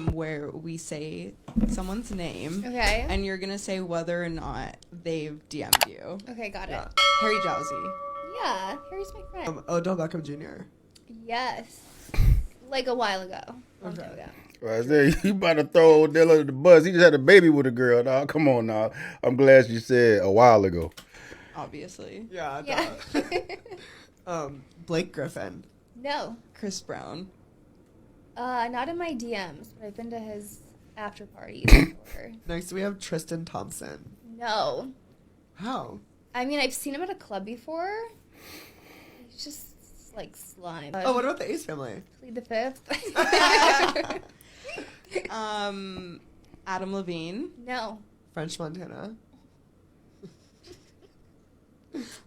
where we say someone's name. Okay. And you're gonna say whether or not they've DM'd you. Okay, got it. Yeah. Harry Jowsey. Yeah, Harry's my friend. Odell Beckham Jr. Yes. Like a while ago. Long time Okay. ago. Right there, you about to throw Odell under the bus. He just had a baby with a girl, dog. Come on now. I'm glad you said a while ago. Obviously. Yeah. Yeah. Blake Griffin. No. Chris Brown. Not in my DMs, but I've been to his after parties before. Next we have Tristan Thompson. No. How? I mean, I've seen him at a club before. He's just like slime. Oh, what about the Ace family? Plead the fifth. Adam Levine. No. French Montana.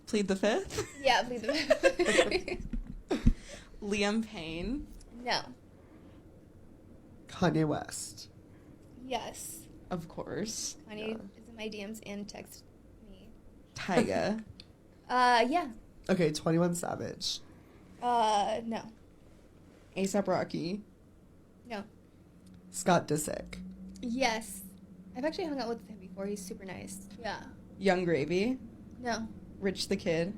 Plead the fifth. Yeah, plead the fifth. Liam Payne. No. Kanye West. Yes. Of course. Kanye is in my DMs and text me. Tyga. Yeah. Okay, 21 Savage. No. ASAP Rocky. No. Scott Disick. Yes. I've actually hung out with him before. He's super nice. Yeah. Young Gravy. No. Rich the Kid.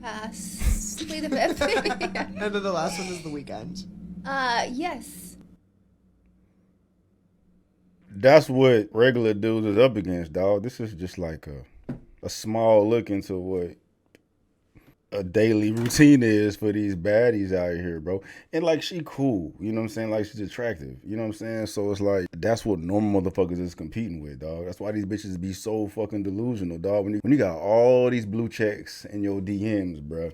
Pass. Plead the fifth. And then the last one is The Weeknd. Yes. That's what regular dudes is up against, dog. This is just like a small look into what a daily routine is for these baddies out here, bro. And like, she cool, you know what I'm saying? Like, she's attractive, you know what I'm saying? So it's like, that's what normal motherfuckers is competing with, dog. That's why these bitches be so fucking delusional, dog. When you got all these blue checks in your DMs, bro,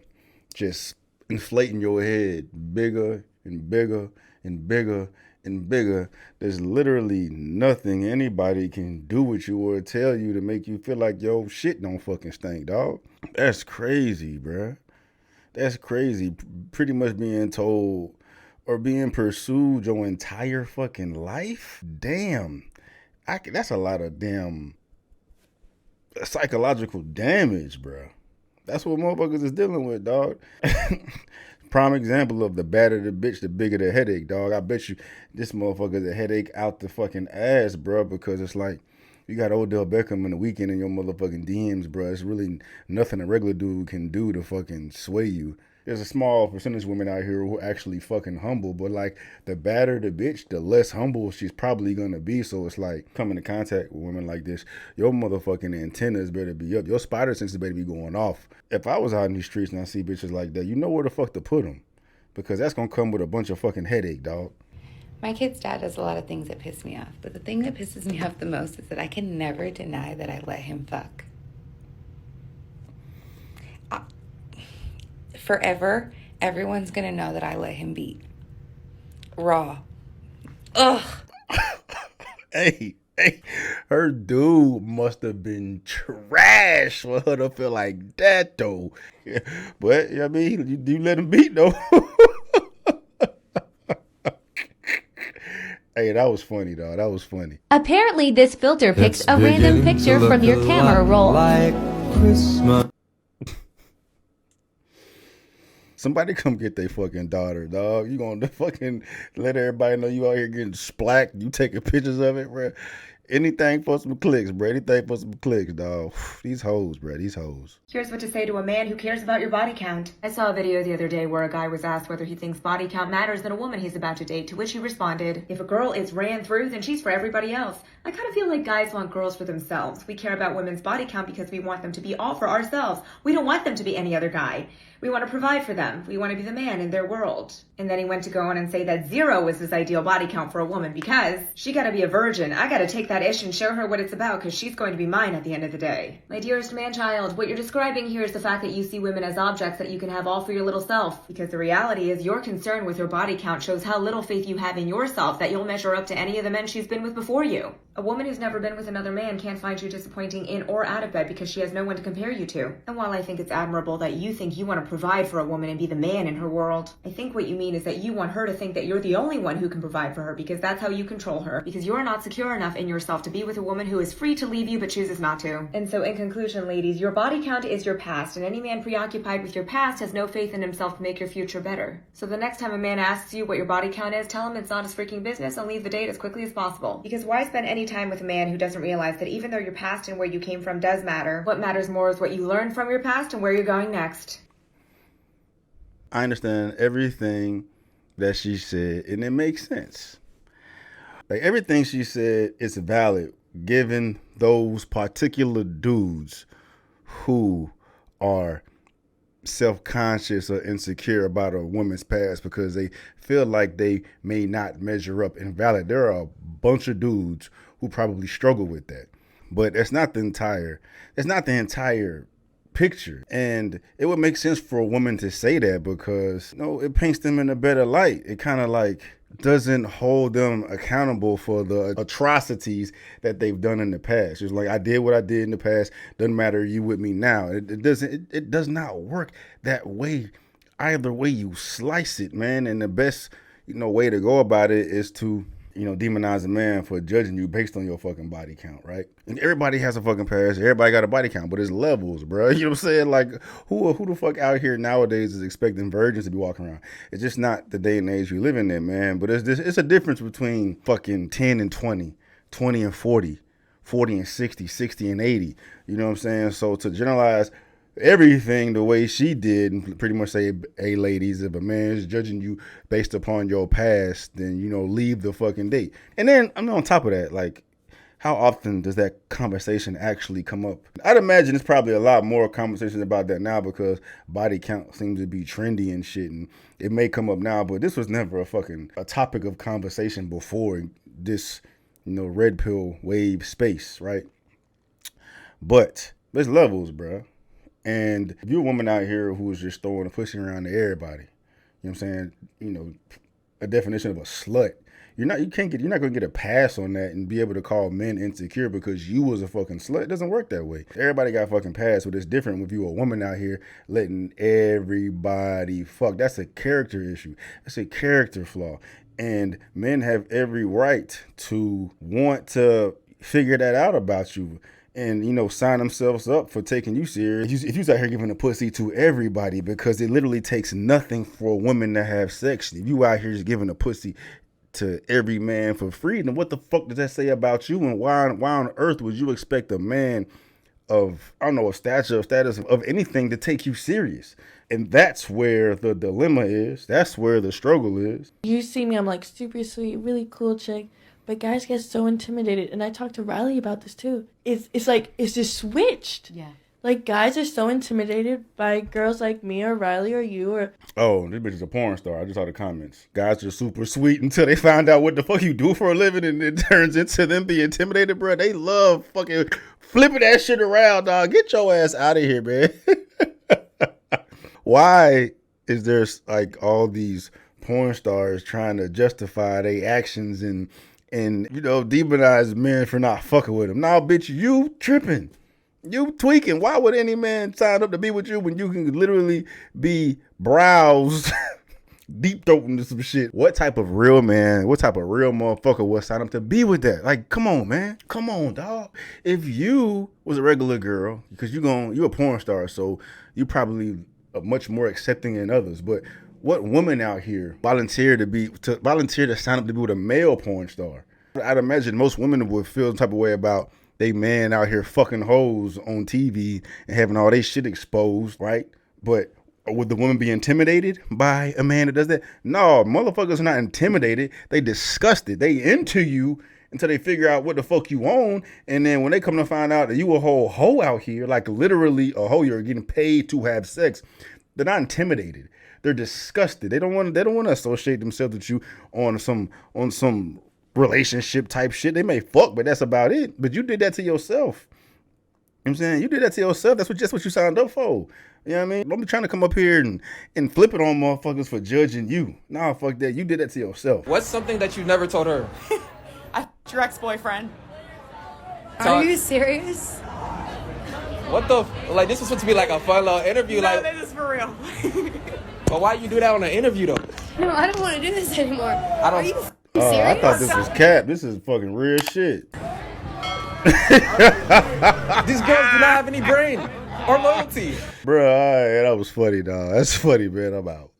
just inflating your head bigger and bigger and bigger and bigger, there's literally nothing anybody can do with you or tell you to make you feel like your shit don't fucking stink, dog. That's crazy, bruh. That's crazy. Pretty much being told or being pursued your entire fucking life? Damn. That's a lot of damn psychological damage, bruh. That's what motherfuckers is dealing with, dog. Prime example of the badder the bitch, the bigger the headache, dog. I bet you this motherfucker's a headache out the fucking ass, bro, because it's like you got Odell Beckham in the weekend in your motherfucking DMs, bro. It's really nothing a regular dude can do to fucking sway you. There's a small percentage of women out here who are actually fucking humble, but like the badder the bitch, the less humble she's probably gonna be. So it's like coming in contact with women like this, your motherfucking antennas better be up. Your spider senses better be going off. If I was out in these streets and I see bitches like that, you know where the fuck to put them, because that's gonna come with a bunch of fucking headache, dog. My kid's dad does a lot of things that piss me off, but the thing that pisses me off the most is that I can never deny that I let him fuck. Forever, everyone's gonna know that I let him beat. Raw. Ugh. Hey, her dude must have been trash for her to feel like that, though. Yeah, but, I mean, you let him beat, though. Hey, that was funny, dog. That was funny. Apparently, this filter picks a random picture from your camera roll. Like Christmas. Somebody come get their fucking daughter, dog. You gonna fucking let everybody know you out here getting splacked. You taking pictures of it, bro. Anything for some clicks, bro. Anything for some clicks, dog. These hoes, bro. These hoes. Here's what to say to a man who cares about your body count. I saw a video the other day where a guy was asked whether he thinks body count matters than a woman he's about to date, to which he responded, if a girl is ran through, then she's for everybody else. I kind of feel like guys want girls for themselves. We care about women's body count because we want them to be all for ourselves. We don't want them to be any other guy. We want to provide for them. We want to be the man in their world. And then he went to go on and say that 0 was his ideal body count for a woman because she got to be a virgin. I got to take that ish and show her what it's about because she's going to be mine at the end of the day. My dearest man-child, what you're describing here is the fact that you see women as objects that you can have all for your little self. Because the reality is your concern with your body count shows how little faith you have in yourself that you'll measure up to any of the men she's been with before you. A woman who's never been with another man can't find you disappointing in or out of bed because she has no one to compare you to. And while I think it's admirable that you think you want to provide for a woman and be the man in her world, I think what you mean is that you want her to think that you're the only one who can provide for her because that's how you control her, because you're not secure enough in yourself yourself to be with a woman who is free to leave you but chooses not to. And so in conclusion, ladies, your body count is your past, and any man preoccupied with your past has no faith in himself to make your future better. So the next time a man asks you what your body count is, tell him it's not his freaking business and leave the date as quickly as possible. Because why spend any time with a man who doesn't realize that even though your past and where you came from does matter, what matters more is what you learned from your past and where you're going next. I understand everything that she said, and it makes sense. Like, everything she said is valid, given those particular dudes who are self-conscious or insecure about a woman's past because they feel like they may not measure up and valid. There are a bunch of dudes who probably struggle with that, but that's not the entire picture. And it would make sense for a woman to say that because, you know, it paints them in a better light. It kind of like doesn't hold them accountable for the atrocities that they've done in the past. It's like, I did what I did in the past. Doesn't matter, you with me now. It does not work that way. Either way you slice it, man. And the best, way to go about it is to, demonize a man for judging you based on your fucking body count, right? And everybody has a fucking past. Everybody got a body count, but it's levels, bro. You know what I'm saying? Like, who the fuck out here nowadays is expecting virgins to be walking around? It's just not the day and age we live in there, man. But it's a difference between fucking 10 and 20, 20 and 40, 40 and 60, 60 and 80. You know what I'm saying? So to generalize everything the way she did and pretty much say, hey, ladies, if a man is judging you based upon your past, then, leave the fucking date. And then, on top of that, like, how often does that conversation actually come up? I'd imagine it's probably a lot more conversations about that now because body count seems to be trendy and shit, and it may come up now, but this was never a topic of conversation before this, red pill wave space, right? But there's levels, bro. And if you're a woman out here who is just throwing a pussy around to everybody, you know what I'm saying? A definition of a slut. You're not gonna get a pass on that and be able to call men insecure because you was a fucking slut. It doesn't work that way. Everybody got fucking pass, but it's different if you a woman out here letting everybody fuck. That's a character issue. That's a character flaw. And men have every right to want to figure that out about you. And, sign themselves up for taking you serious. If you're out here giving a pussy to everybody, because it literally takes nothing for a woman to have sex. If you out here just giving a pussy to every man for free, then what the fuck does that say about you? And why on earth would you expect a man of, a stature, status of anything to take you serious? And that's where the dilemma is. That's where the struggle is. You see me, I'm like super sweet, really cool chick. But guys get so intimidated, and I talked to Riley about this too. It's just switched. Yeah. Like, guys are so intimidated by girls like me or Riley or you or... Oh, this bitch is a porn star. I just saw the comments. Guys are super sweet until they find out what the fuck you do for a living, and it turns into them being intimidated, bro. They love fucking flipping that shit around, dog. Get your ass out of here, man. Why is there, like, all these porn stars trying to justify their actions and demonize men for not fucking with them? Nah, bitch, you tripping. You tweaking. Why would any man sign up to be with you when you can literally be browsed, deep throating to some shit? What type of real man, what type of real motherfucker would sign up to be with that? Like, come on, man. Come on, dog. If you was a regular girl, because you a porn star, so you probably are much more accepting than others, but what woman out here volunteer to sign up to be with a male porn star? I'd imagine most women would feel the type of way about they man out here fucking hoes on TV and having all they shit exposed, right? But would the woman be intimidated by a man that does that? No, motherfuckers are not intimidated. They disgusted. They into you until they figure out what the fuck you own. And then when they come to find out that you a whole hoe out here, like literally a hoe, you're getting paid to have sex, they're not intimidated. They're disgusted. They don't want to associate themselves with you on some relationship type shit. They may fuck, but that's about it. But you did that to yourself. You know what I'm saying? You did that to yourself. That's just what you signed up for. You know what I mean? Don't be trying to come up here and flip it on motherfuckers for judging you. Nah, fuck that. You did that to yourself. What's something that you never told her? Your ex-boyfriend. Are you serious? What the? Like, this was supposed to be like a fun little interview. No, like, this is for real. But why you do that on an interview though? No, I don't want to do this anymore. I don't. Are you serious? I thought this was cap. This is fucking real shit. These girls do not have any brain or loyalty. Bruh, that was funny, dog. That's funny, man. I'm out.